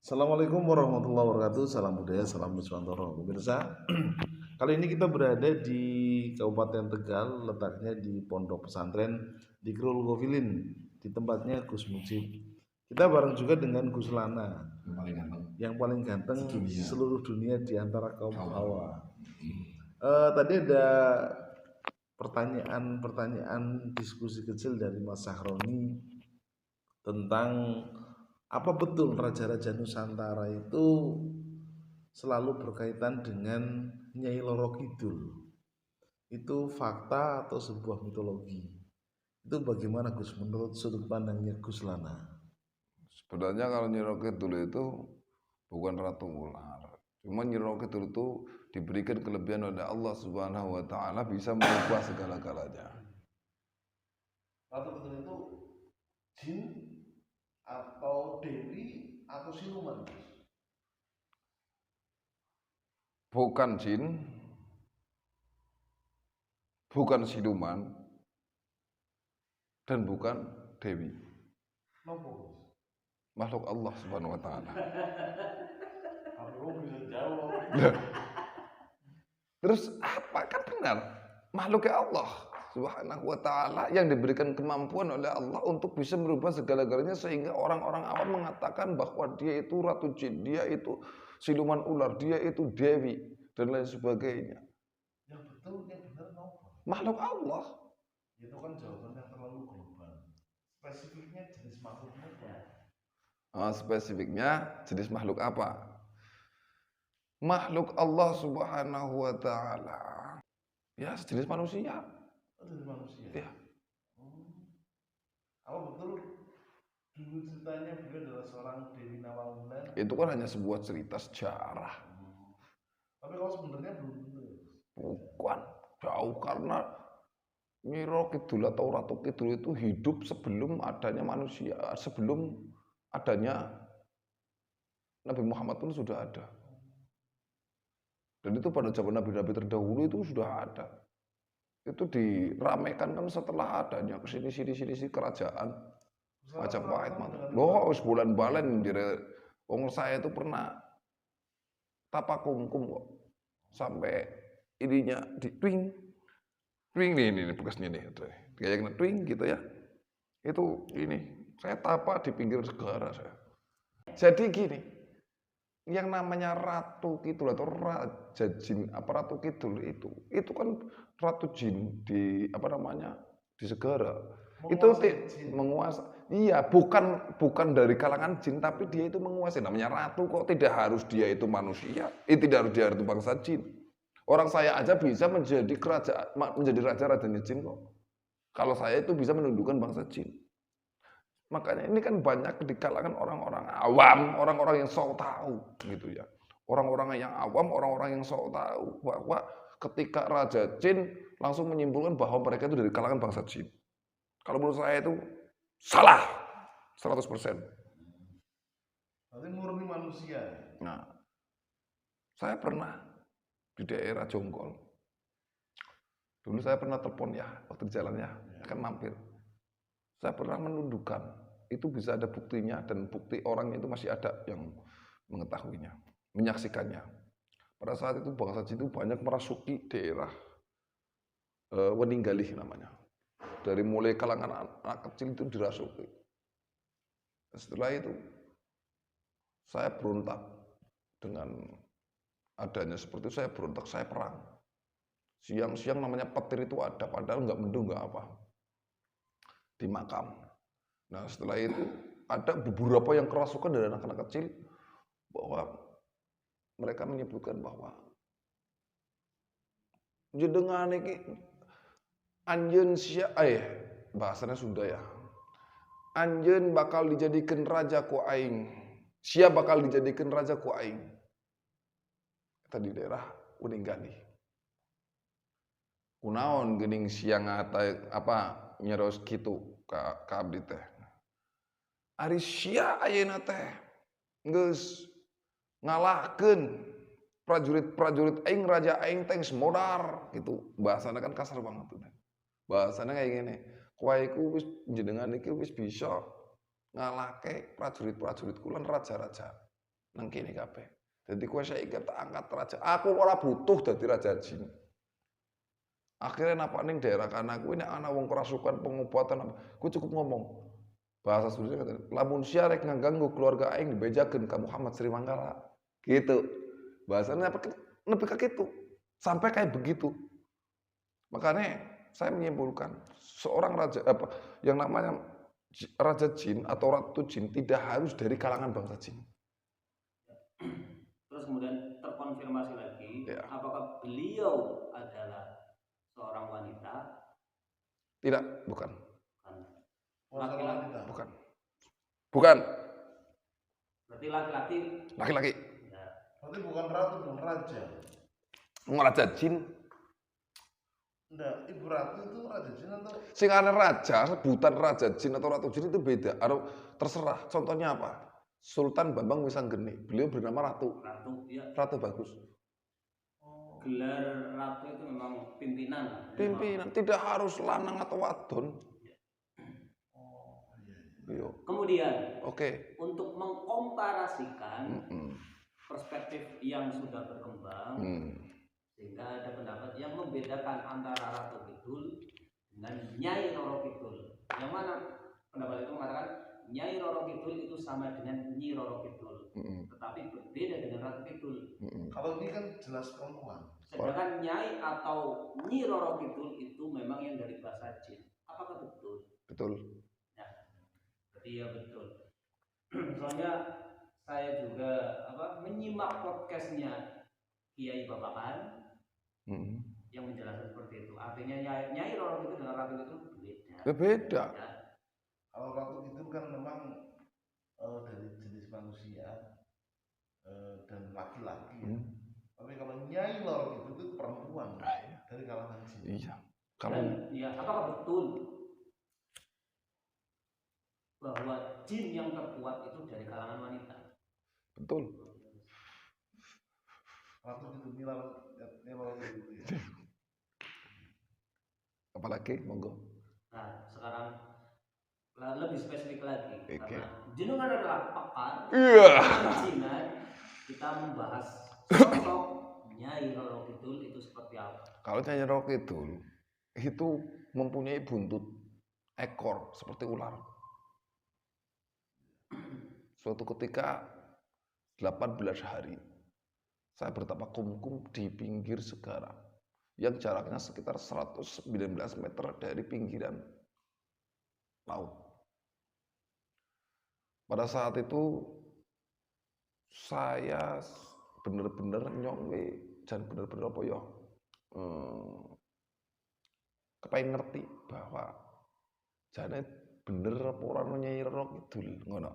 Assalamualaikum warahmatullahi wabarakatuh. Salam budaya, salam Nuswantoro. Pemirsa, kali ini kita berada di Kabupaten Tegal, letaknya di Pondok Pesantren di Krul Gofilin, di tempatnya Gus Mujib. Kita bareng juga dengan Gus Lana, yang paling ganteng seluruh dunia di antara kaum hawa. Tadi ada pertanyaan diskusi kecil dari Mas Sahroni tentang apa betul raja-raja Nusantara itu selalu berkaitan dengan Nyai Loro Kidul. Itu fakta atau sebuah mitologi? Itu bagaimana Gus menurut sudut pandangnya Gus Lana? Sebenarnya kalau Nyi Roro Kidul itu bukan ratu ular. Cuma Nyi Roro Kidul itu diberikan kelebihan oleh Allah Subhanahu wa taala bisa mengubah segala-galanya. Ratu Kidul itu jin atau dewi atau siluman? Bukan jin, bukan siluman, dan bukan dewi. Nopo? Makhluk Allah Subhanahu wa taala. Aku bisa jawab. Terus apa? Kan benar. Makhluknya Allah Subhanahu wa taala yang diberikan kemampuan oleh Allah untuk bisa merubah segala-galanya sehingga orang-orang awam mengatakan bahwa dia itu ratu jin, dia itu siluman ular, dia itu dewi dan lain sebagainya. Yang betul, yang benar nopo? Makhluk Allah. Itu kan jawaban yang terlalu global. Spesifiknya jenis makhluknya apa? Spesifiknya jenis makhluk apa? Makhluk Allah Subhanahu wa taala. Ya, sejenis manusia. Jenis manusia. Ya. Apa betul dulu ceritanya beliau adalah seorang Dewi Nawangwulan? Itu kan hanya sebuah cerita sejarah. Tapi kalau sebenarnya belum tentu. Bukan, jauh, karena Nyi Roro Kidul atau Ratu Kidul itu hidup sebelum adanya manusia, sebelum adanya Nabi Muhammad pun sudah ada. Dan itu pada zaman Nabi-Nabi terdahulu itu sudah ada. Itu diramaikan kan setelah adanya sini kerajaan Majapahit. Loh, sebulan balen wong saya itu pernah tapakungkum kok. Sampai ininya di twing ini bekasnya nih, kayak kena twing gitu ya. Itu ini, saya tapa di pinggir segara saya. Jadi gini, yang namanya Ratu Kidul atau Raja Jin apa Ratu Kidul itu kan Ratu Jin di apa namanya di segara. Itu menguasai. Iya, bukan dari kalangan jin, tapi dia itu menguasai. Namanya ratu kok, tidak harus dia itu manusia, tidak harus dia itu bangsa jin. Orang saya aja bisa menjadi raja-rajanya jin kok. Kalau saya itu bisa menundukkan bangsa jin. Makanya ini kan banyak di kalangan orang-orang awam, orang-orang yang sok tahu gitu ya. Orang-orang yang awam, orang-orang yang sok tahu bahwa ketika raja jin langsung menyimpulkan bahwa mereka itu dari kalangan bangsa jin. Kalau menurut saya itu salah 100%. Berarti murni manusia. Nah, saya pernah di daerah Jonggol. Dulu saya pernah telepon ya, waktu di jalannya akan mampir. Saya pernah menundukkan, itu bisa ada buktinya dan bukti orangnya itu masih ada yang mengetahuinya, menyaksikannya. Pada saat itu bangsa jin itu banyak merasuki daerah Weninggalih namanya. Dari mulai kalangan anak kecil itu dirasuki. Setelah itu saya berontak dengan adanya seperti itu, saya berontak, saya perang. Siang-siang namanya petir itu ada, padahal nggak mendung nggak apa di makam. Nah setelah itu ada beberapa yang kerasukan dari anak-anak kecil bahwa mereka menyebutkan bahwa jenengan iki anjeun sia bahasanya Sunda ya. Anjeun bakal dijadikan raja ku aing. Sia bakal dijadikan raja ku aing. Kita di daerah Weninggalih. Kunaon geuning siang apa nyeros kitu ka abdi teh. Ari sia ayeuna teh geus ngalahkeun prajurit-prajurit aing, raja aing teh modar gitu. Bahasana kan kasar banget tuh. Bahasana kayak gini. Kuaiku wis jenengan iki wis bisa ngalahke prajurit-prajurit kula raja-raja. nang kene kabeh. Dadi kowe saiki tak angkat raja. Aku ora butuh dadi raja jin. Akhirnya napa ning daerah kana kuwi nek ana wong kerasukan pengobatan apa, kuwi cukup ngomong. Bahasa Sunda kata, lamun syarek nganggo keluarga aing dibejakeun ka Muhammad Sri Mangkala. Gitu. Bahasanya apa nepi ka kitu. Sampai kayak begitu. Makanya saya menyimpulkan seorang raja apa yang namanya raja jin atau ratu jin tidak harus dari kalangan bangsa jin. Terus kemudian terkonfirmasi lagi, Ya. apakah beliau adalah seorang wanita? Tidak, bukan. Laki-laki. Bukan. Bukan. Berarti laki-laki. Laki-laki. Ya. Berarti bukan ratu, bukan raja. Raja jin. Enggak, ibu ratu itu raja jin atau? Sing ana raja, sebutan raja jin atau ratu jin itu beda. Atau terserah. Contohnya apa? Sultan Bambang Wisanggeni. Beliau bernama Ratu. Ratu, ya. Ratu bagus. Gelar ratu itu memang pimpinan. Pimpinan, tidak harus lanang atau wadon. Iya. Kemudian, Oke. untuk mengkomparasikan perspektif yang sudah berkembang, sehingga ada pendapat yang membedakan antara Ratu Kidul dengan Nyai Roro Kidul. Yang mana pendapat itu mengatakan Nyai Roro Kidul itu sama dengan Nyi Roro Kidul, tetapi berbeda dengan Ratu Kidul. Kalau ini kan jelas perempuan. Sedangkan Nyai atau Nyi Roro Kidul itu memang yang dari bahasa jin. Apakah betul? Betul. Ya, berarti ya betul. Soalnya saya juga menyimak podcastnya Kiai Babakan yang menjelaskan seperti itu. Artinya Nyai Roro Kidul dengan Ratu Kidul beda. Beda. Ya. Kalau ratu itu kan memang dari jenis manusia dan laki-laki. Tapi kalau Nyai Roro itu perempuan dari kalangan jin. Iya. Kalau Dan ya, apakah betul bahwa jin yang terkuat itu dari kalangan wanita? betul. Ratu itu Nyai Roro itu ya. Apalagi monggo. Nah, sekarang lebih spesifik lagi, Oke. karena jenengan adalah pakar Iya. jinan, kita membahas sosok Nyai Roro Kidul itu seperti apa. Kalau Nyai Roro Kidul itu mempunyai buntut ekor seperti ular. Suatu ketika 18 hari saya bertapa kumkum di pinggir segara yang jaraknya sekitar 119 meter dari pinggiran laut. Pada saat itu saya benar-benar nyongwe dan benar-benar apa ya kepengen ngerti bahwa jane bener apa ora Nyai Roro Kidul ngono.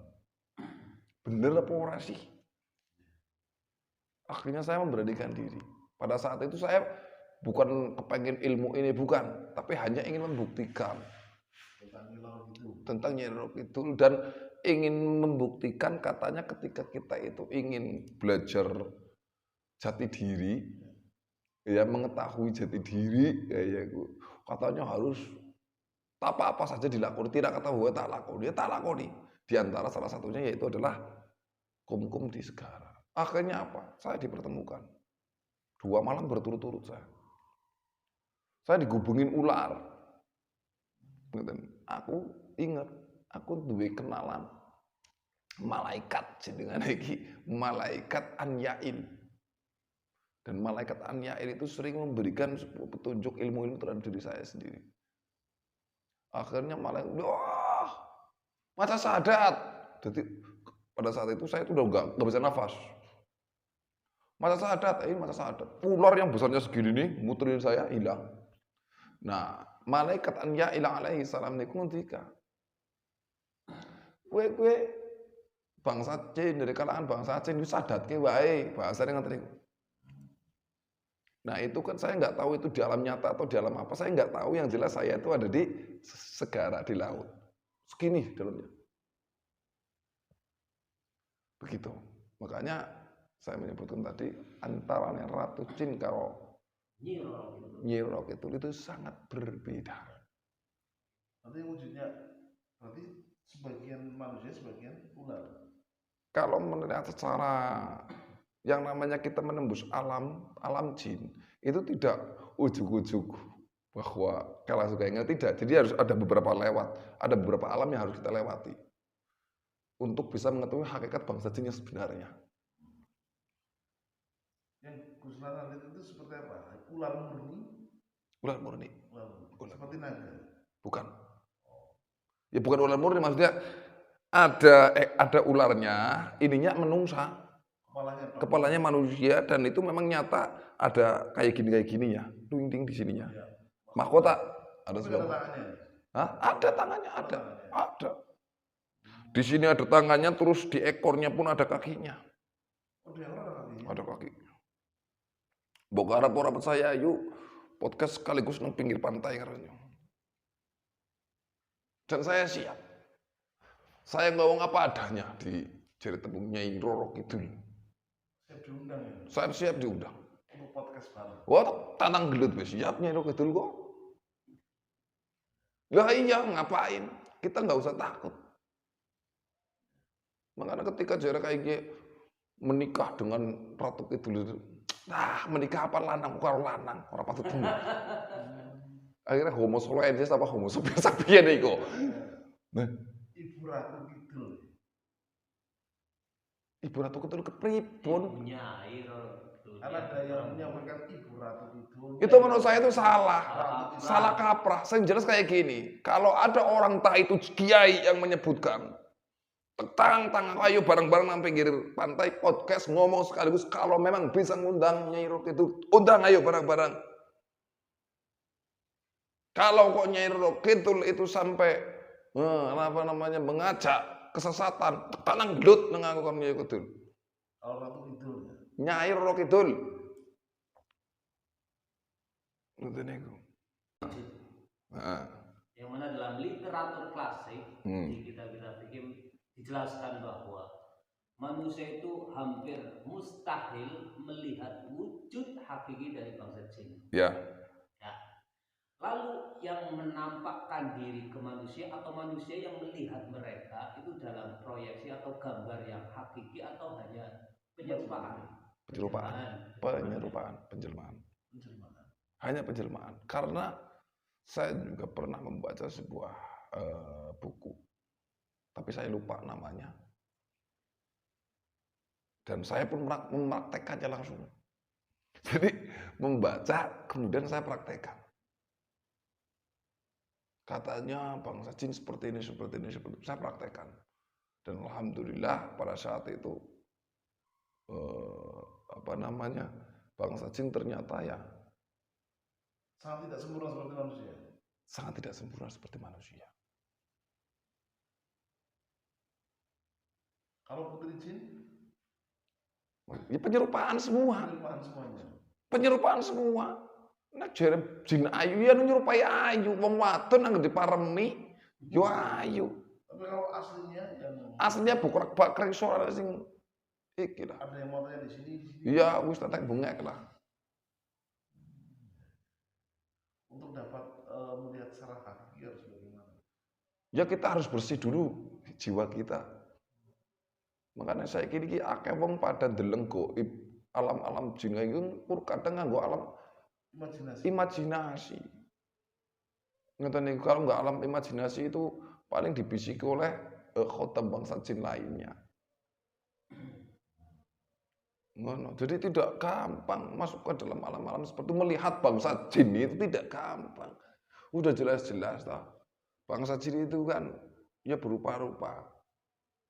Bener apa ora sih? Akhirnya saya memberanikan diri. Pada saat itu saya bukan kepengen ilmu ini, bukan, tapi hanya ingin membuktikan tentang Nyai Roro Kidul dan ingin membuktikan katanya ketika kita itu ingin belajar jati diri, ya mengetahui jati diri, ya katanya harus apa saja dilakoni, tidak kata bahwa tak lakoni, ya tak lakoni. Di antara salah satunya yaitu adalah kumkum di segara. Akhirnya apa? Saya dipertemukan 2 malam berturut-turut saya digubungin ular. Aku ingat, aku duwe kenalan malaikat jenengan iki, malaikat Anyail. Dan malaikat Anyail itu sering memberikan petunjuk ilmu-ilmu terhadap diri saya sendiri. Akhirnya malaikat, wah, mata sadat. Jadi pada saat itu saya udah nggak bisa nafas. Mata sadat, mata sadat. Ular yang besarnya segini nih, muterin saya hilang. Nah, malaikat Anyail alaihi salam niku ngendika, kowe bangsa jin dari kalangan bangsa jin wis sadatke wae, bahasane ngoten niku. Nah, itu kan saya nggak tahu itu di alam nyata atau di alam apa, saya nggak tahu, yang jelas saya itu ada di segara di laut. Segini dalamnya. Begitu. Makanya saya menyebutkan tadi antara Ratu Jin karo Nyai Roro Kidul itu sangat berbeda. Nanti wujudnya berarti sebagian manusia, sebagian ular. kalau melihat secara yang namanya kita menembus alam jin, itu tidak ujuk-ujuk bahwa kalau suka ingat, tidak. Jadi harus ada beberapa alam yang harus kita lewati untuk bisa mengetahui hakikat bangsa jin yang sebenarnya. Yang Gus Lanan itu seperti apa? Ular murni? Ular murni. Seperti naga? Bukan. Ya bukan ular murni, maksudnya ada ularnya, ininya menungsa. Kepalanya manusia, dan itu memang nyata ada kayak gini ya, ting di sininya. Mahkota ada segala. Ada tangannya, ada. Di sini ada tangannya, terus di ekornya pun ada kakinya. Ada kaki. Mbok arep ora percaya, yuk podcast sekaligus nang pinggir pantai karena. Dan saya siap. Saya ngomong apa adanya di Jari Tembung Nyai Roro Kidul. Siap diundang ya? Saya siap diundang. Untuk podcast bareng. Wah, tanang gelut wis siap Nyai Roro Kidul kok. Lah iya, ngapain? Kita nggak usah takut. Makanya ketika Jari kayak gini menikah dengan Ratu Kidul itu, menikah apa lanang karo lanang, ora patut temen. Akhirnya homo soloensis apa homo sapien iku. Nah, Ibu Ratu Kidul. Ibu Ratu Kidul kepripun? Nyai Roro Kidul. Ada yang menyampaikan Ibu Ratu Kidul. Itu menurut saya itu salah. Salah kaprah. Saya jelas kayak gini. Kalau ada orang entah itu kiai yang menyebutkan, tangan ayo bareng-bareng nang pinggir pantai podcast ngomong sekaligus, kalau memang bisa ngundang Nyai Roro Kidul, undang ayo bareng-bareng. Kalau kok Nyai Roro Kidul itu sampai mengajak kesesatan, tanang gelut nang aku Nyai Kidul. Kalau Ratu Kidul. Nyai Roro Kidul. Ngoten niku. Yang mana dalam literatur klasik di kitab-kitab fikih dijelaskan bahwa manusia itu hampir mustahil melihat wujud hakiki dari bangsa jin. Ya. Lalu yang menampakkan diri ke manusia atau manusia yang melihat mereka itu dalam proyeksi atau gambar yang hakiki atau hanya penyerupaan. Penjelmaan. Hanya penjelmaan. Karena saya juga pernah membaca sebuah buku, tapi saya lupa namanya. Dan saya pun mempraktekannya langsung. Jadi membaca, kemudian saya praktekkan. Katanya bangsa jin seperti ini. Saya praktekkan. Dan alhamdulillah pada saat itu bangsa jin ternyata ya sangat tidak sempurna seperti manusia. Sangat tidak sempurna seperti manusia. Kalau putri jin? Ya penyerupaan semua. Penyerupaan semua. Nek jare jin ayu ya nyerupai ayu, wong wadon nang diparemi yo ayu. Tapi kalau aslinya aslinya bukrek bakrek suara sing iki lah. Ada yang motonya di sini. Iya, wis tetek bengek lah. Untuk dapat melihat secara hakiki harus bagaimana? Ya kita harus bersih dulu jiwa kita. Makanya saya kira akeh wong pada deleng goib alam-alam jin iku kadang nganggo alam imajinasi. Ngeten niku, kalau nggak alam imajinasi itu paling dibisiki oleh khotam bangsa jin lainnya. Ngono. Jadi tidak gampang masuk ke dalam alam-alam seperti melihat bangsa jin itu tidak gampang. Udah jelas-jelas lah. Bangsa jin itu kan ya berupa-rupa.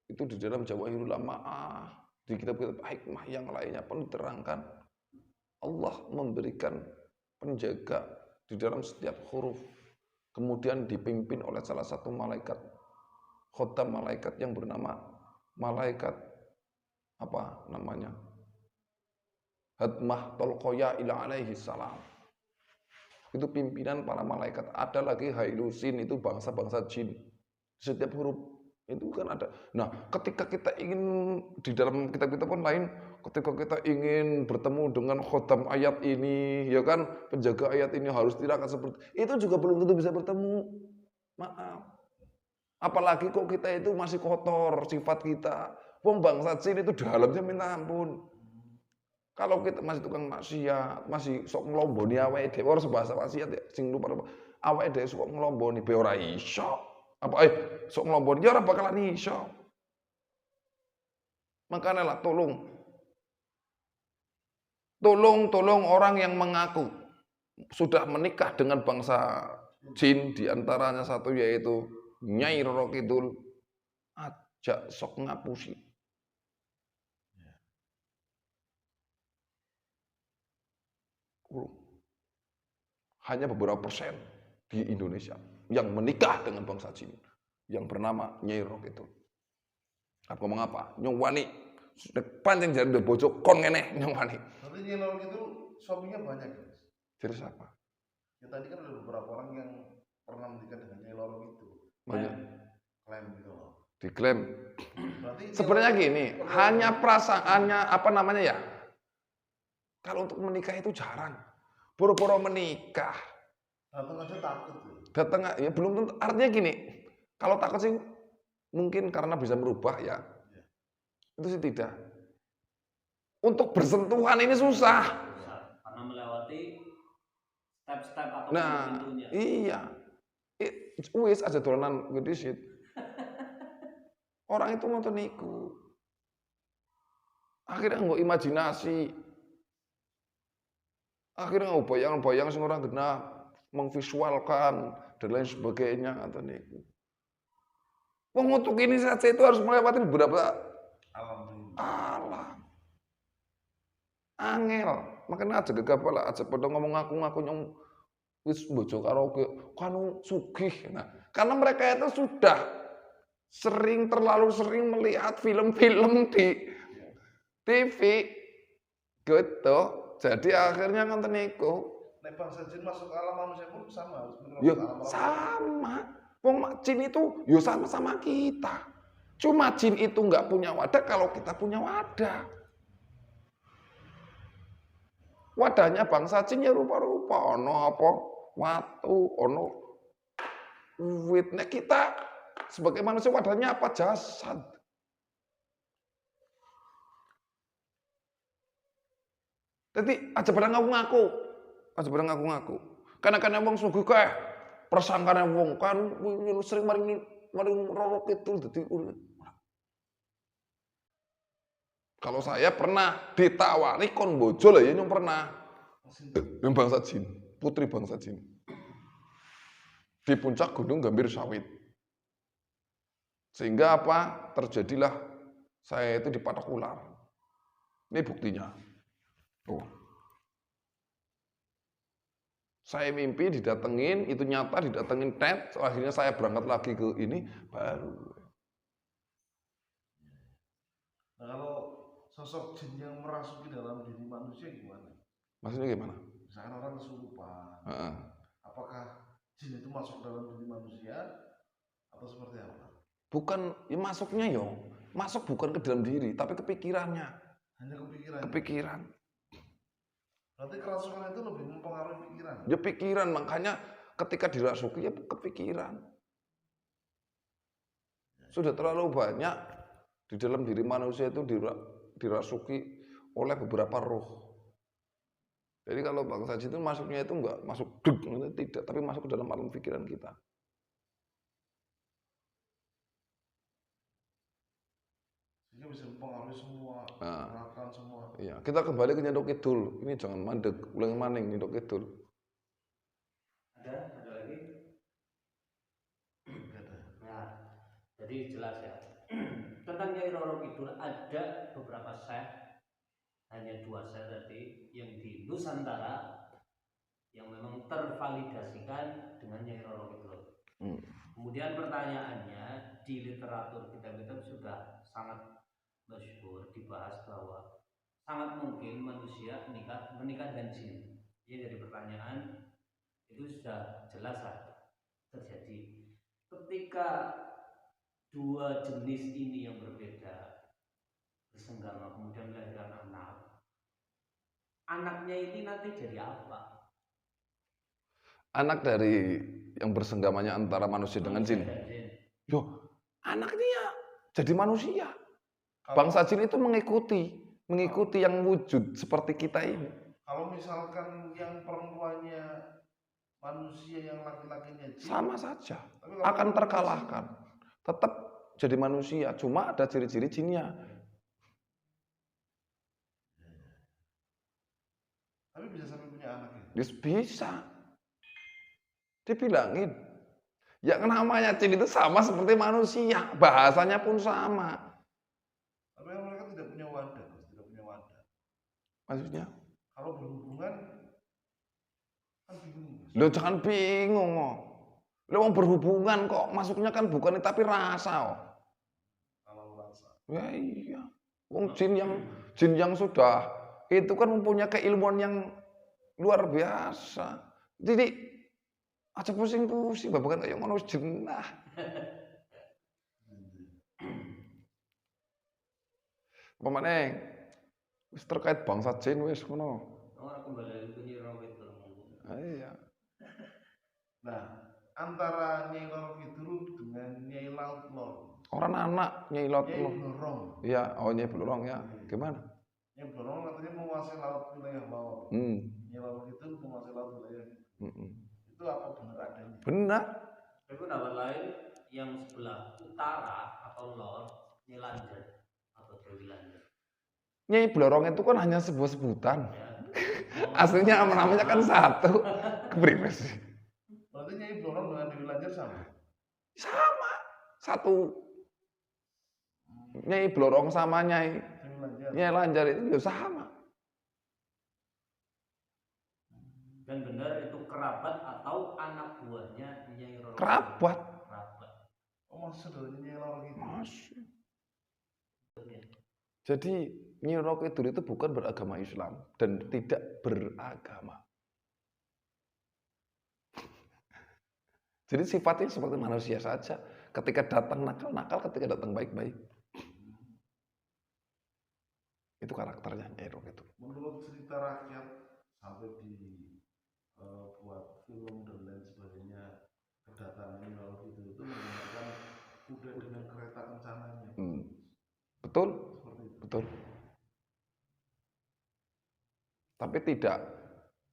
Itu di dalam Jawahirul Ma'ah, di kitab-kitab hikmah yang lainnya pun diterangkan. Allah memberikan penjaga di dalam setiap huruf. Kemudian dipimpin oleh salah satu malaikat, khotam malaikat yang bernama malaikat apa namanya? Hadmah Tolkoya ila alaihi salam. Itu pimpinan para malaikat. Ada lagi Hailusin, itu bangsa-bangsa jin. Setiap huruf itu kan ada. Nah, ketika kita ingin di dalam kitab-kitab pun lain, ketika kita ingin bertemu dengan khotam ayat ini, ya kan, penjaga ayat ini harus tirakat seperti itu juga belum tentu bisa bertemu. Maaf. Apalagi kok kita itu masih kotor sifat kita, Wong bangsa jin itu dalamnya minta ampun. Kalau kita masih tukang maksiat, masih sok nglomboni awake dhewe ora sebahasa maksiat ya, sing lupa awake dhewe sok nglomboni be ora iso. Apa sok nglomboni ya ora bakalan iso. Makanya lah tolong orang yang mengaku sudah menikah dengan bangsa jin, diantaranya satu yaitu Nyai Roro Kidul, ajak sok ngapusi. Hanya beberapa persen di Indonesia yang menikah dengan bangsa jin yang bernama Nyai Roro Kidul. Aku ngomong apa? Nyong wani pancing jare ndek bojo kon ngene nyong wani. Berarti Nyai Roro Kidul suaminya banyak, guys. Dari siapa? Ya tadi kan ada beberapa orang yang pernah menikah dengan Nyai Roro Kidul. Banyak. Klaim gitu loh. Diklaim. Berarti Sebenarnya gini, hanya perasaannya apa namanya ya? Kalau untuk menikah itu jarang. Boro-boro menikah. datang aja takut tuh. Datang ya belum tentu. Artinya gini, kalau takut sih mungkin karena bisa merubah ya. Itu sih tidak. Untuk bersentuhan ini susah. Karena melewati step-step atau Nah, pintunya. iya. Wis aja dolanan gede sih. Orang itu mau niku. Akhirnya nggak imajinasi. Akhirnya nggak bayang-bayang sing orang genah mengvisualkan dan lain sebagainya atau niku. Wong untuk ini saja itu harus melewati beberapa alam. Angel. Makanya aja gegabah lah, aja pada ngomong ngaku nyong wis bojo karaoke kanu sugih. Nah, karena mereka itu sudah terlalu sering melihat film-film di TV gitu. Jadi akhirnya ngonten niku. Nek bangsa jin masuk ke alam manusia pun sama, harus masuk Ya ke alam manusia. sama. Wong jin itu ya sama-sama kita. Cuma jin itu nggak punya wadah kalau kita punya wadah. Wadahnya bangsa jin ya rupa-rupa. Ono apa? Watu, ono wit. Nek kita sebagai manusia wadahnya apa? Jasad. Jadi aja pada ngaku-ngaku. Aja pada ngaku-ngaku. Karena wong sugih kae persangkane wong kan sering maring Roro Kidul dadi. Kalau saya pernah ditawari kon bojo lah ya nyong pernah. Yang bangsa jin, putri bangsa jin. Di puncak Gunung Gambir Sawit. Sehingga apa? Terjadilah saya itu dipatok ular. Ini buktinya. Oh. Saya mimpi didatengin, itu nyata didatengin tet, akhirnya saya berangkat lagi ke ini, baru. Nah kalau sosok jin yang merasuki dalam diri manusia gimana? Maksudnya gimana? Misalkan orang kesurupan, Heeh. apakah jin itu masuk dalam diri manusia atau seperti apa? Bukan, ya masuknya masuk bukan ke dalam diri, tapi kepikirannya. Hanya kepikiran. Kepikiran. Berarti kerasukan itu lebih mempengaruhi pikiran. Ya pikiran, makanya ketika dirasuki ya kepikiran. Sudah terlalu banyak di dalam diri manusia itu dirasuki oleh beberapa roh. Jadi kalau bangsa jin itu masuknya itu enggak masuk tidak, tapi masuk ke dalam alam pikiran kita. Sehingga bisa mempengaruhi semua, gerakan semua. Iya, kita kembali ke Nyendok Kidul. Ini jangan mandek, ulang maning Nyendok Kidul. Ada lagi? Nah, jadi jelas ya. Tentang Nyai Roro Kidul ada beberapa set, hanya 2 set tadi yang di Nusantara yang memang tervalidasikan dengan Nyai Roro Kidul. Kemudian pertanyaannya di literatur kitab-kitab sudah sangat masyhur dibahas bahwa sangat mungkin manusia menikah dengan jin. Ya, jadi pertanyaan itu sudah jelas terjadi. Ketika 2 jenis ini yang berbeda bersenggama kemudian melahirkan anaknya ini nanti jadi apa? Anak dari yang bersenggamanya antara manusia dengan jin. Yo, anaknya jadi manusia. Bangsa jin itu mengikuti yang wujud seperti kita ini. Kalau misalkan yang perempuannya manusia, yang laki-lakinya jin, Sama saja, tapi kalau akan terkalahkan. Tetap jadi manusia, cuma ada ciri-ciri jinnya. tapi bisa sampai punya anak ya. Bisa. Dibilangin. Ya namanya jin itu sama seperti manusia, bahasanya pun sama. Tapi kan mereka tidak punya wadah, tidak punya wadah. Maksudnya? Kalau berhubungan kan bingung. Lo jangan bingung kok. Lo mau berhubungan kok, masuknya kan bukan tapi rasa kok. Kalau rasa. Ya iya. Wong jin yang sudah itu kan mempunyai keilmuan yang luar biasa. Jadi aja pusing-pusing, bukan kayak ngono jenah. Pemane wis terkait bangsa jin wis ngono. Ora kembali ke Nyi Roro Kidul. Iya. Nah, antara Nyai Roro Kidul dengan Nyai Laut Lor. Orang anak Nyai Laut Nyai Lor. Blorong. Iya, oh Nyai Blorong ya. Gimana? Nyai Blorong katanya menguasai laut wilayah Lor. Nyai Roro Kidul menguasai laut wilayah. Itu apa benar adanya? Benar. Tapi pendapat lain yang sebelah utara atau lor Nyi Lanjer atau Dewi Lanjer. Nyai Blorong itu kan hanya sebuah sebutan. Ya. Aslinya namanya kan satu. Kepribes. Berarti Nyai Blorong dengan Dewi Lanjer sama? Sama. Satu. Nyai Blorong sama Dewi Lanjer. Nyai Lanjar itu ya sama. Dan benar itu kerabat atau anak buahnya Nyai Roro. Kerabat. Kerabat. Oh, maksud saudaranya Nyai Roro Kidul. Masya. Jadi Nyi Roro Kidul itu bukan beragama Islam dan tidak beragama. Jadi sifatnya seperti manusia saja. Ketika datang nakal-nakal, ketika datang baik-baik. Itu karakternya Nyi Roro Kidul. Menurut cerita rakyat sampai buat film dan lain sebagainya, kedatangan Nyai Roro Kidul itu menggunakan kuda dengan kereta kencananya. Betul? Seperti itu. Betul. Tapi tidak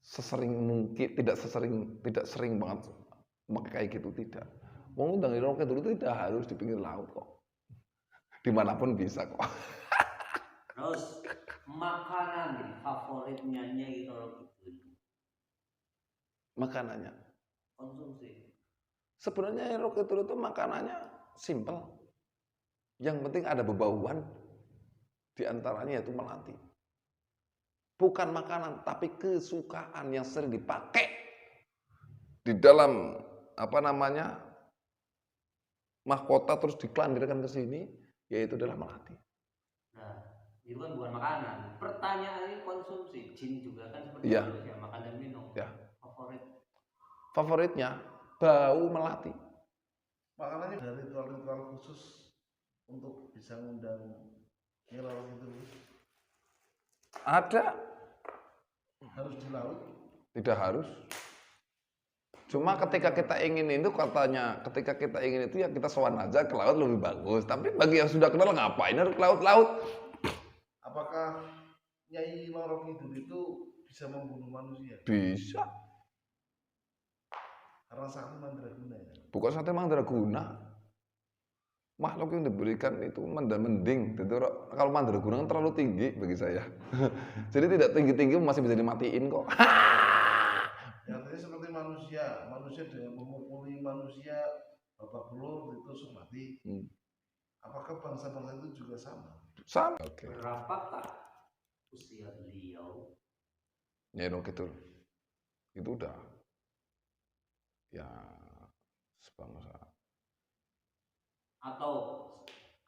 sesering mungkin, tidak sering banget kayak gitu, tidak. Wong undang Roro Kidul itu tidak harus di pinggir laut kok. Dimanapun bisa kok. Terus makanan favoritnya Nyai Roro Kidul. Makanannya. Konsumsi. Sebenarnya Nyai Roro Kidul itu makanannya simple. Yang penting ada bebauan, diantaranya yaitu melati. Bukan makanan, tapi kesukaan yang sering dipakai di dalam mahkota terus dikelandirkan ke sini, yaitu adalah melati. Nah, itu kan bukan makanan. Pertanyaannya konsumsi. Jin juga kan seperti Ya. manusia, makan dan minum. Ya. Favoritnya Bau melati. Makanannya ada ritual-ritual khusus untuk bisa ngundang Nyai Roro Kidul. Ada, Harus di laut. tidak harus. Cuma ketika kita ingin itu katanya, ketika kita ingin itu ya kita sowan aja ke laut lebih bagus. Tapi bagi yang sudah kenal ngapain harus ke laut-laut? Apakah Nyai Roro Kidul itu bisa membunuh manusia? Bisa. Karena sakti mandraguna ya. Bukan sate mandraguna. Makhluk yang diberikan itu mending. Kalau mandraguna kan terlalu tinggi bagi saya. Jadi tidak tinggi-tinggi masih bisa dimatiin kok. Ya, artinya seperti manusia. Manusia dengan memukuli manusia, babak belur ditusuk mati. Apakah bangsa-bangsa itu juga sama? Sama. Oke. berapakah usia beliau? Nyai Roro Kidul. Itu udah ya sebangsa. Atau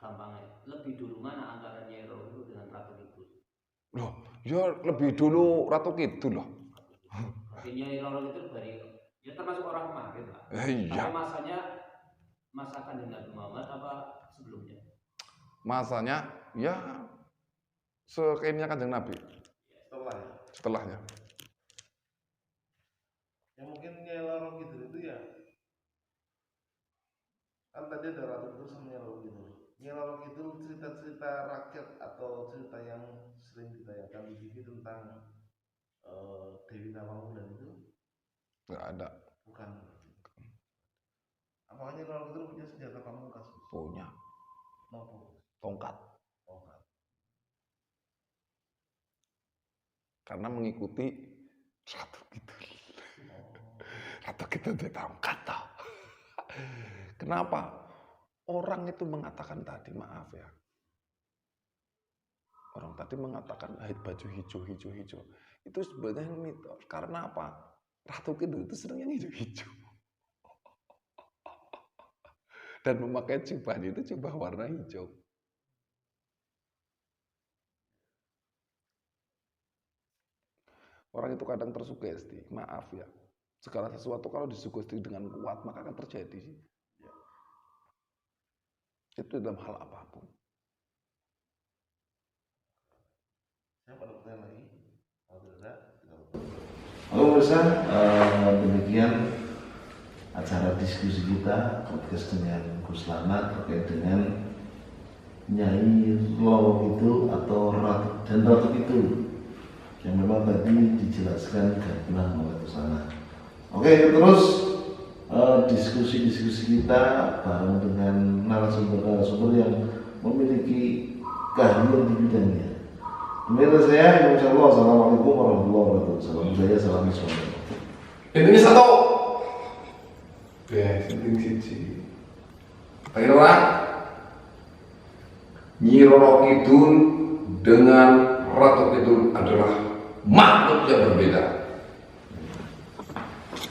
gampangnya lebih dulu mana antara Nyai Roro Kidul dengan Ratu Kidul? Loh, ya lebih dulu Ratu Kidul loh. Tapi Nyai Roro Kidul ya termasuk orang kemarin lah. Iya. Tapi masakan dengan Nabi Muhammad apa sebelumnya? Masanya ya sekayaknya Kanjeng Nabi. Setelahnya. Ya mungkin Nyai Roro Kidul itu ya, kan tadi ada Ratu Kidul sama Nyai Roro Kidul. Nyai kalau gitu cerita-cerita rakyat atau cerita yang sering ditayangkan di TV tentang Dewi Nawang itu nggak ada. bukan. Apalagi kalau gitu punya senjata pamungkas. Punya Nopo. tongkat. Tongkat. Karena mengikuti Ratu Kidul. Ratu Kidul itu tongkat toh. Kenapa? Orang itu mengatakan tadi, maaf ya. Orang tadi mengatakan haid baju hijau. Itu sebenarnya mitos. Karena apa? Ratu Kidul itu senang yang hijau-hijau. Dan memakai jubahnya itu jubah warna hijau. Orang itu kadang tersugesti, maaf ya. Segala sesuatu kalau disugesti dengan kuat maka akan terjadi. Itu dalam hal apapun. Saya pada pertanyaan lagi. Kalau tidak ada, halo pemirsa, demikian acara diskusi kita podcast dengan Gus Lana terkait dengan Nyai Lo itu atau Ratu itu yang memang tadi dijelaskan dan pernah oleh Gus Lana. Oke, terus diskusi kita bareng dengan narasumber yang memiliki keahlian di bidangnya. Demikian saya, insyaallah. Assalamualaikum warahmatullahi wabarakatuh. Salam saya, salam Islam. Ini satu. Ya, penting siji. Pengen orang Nyi Roro Kidul dengan Ratu Kidul adalah makhluk yang berbeda.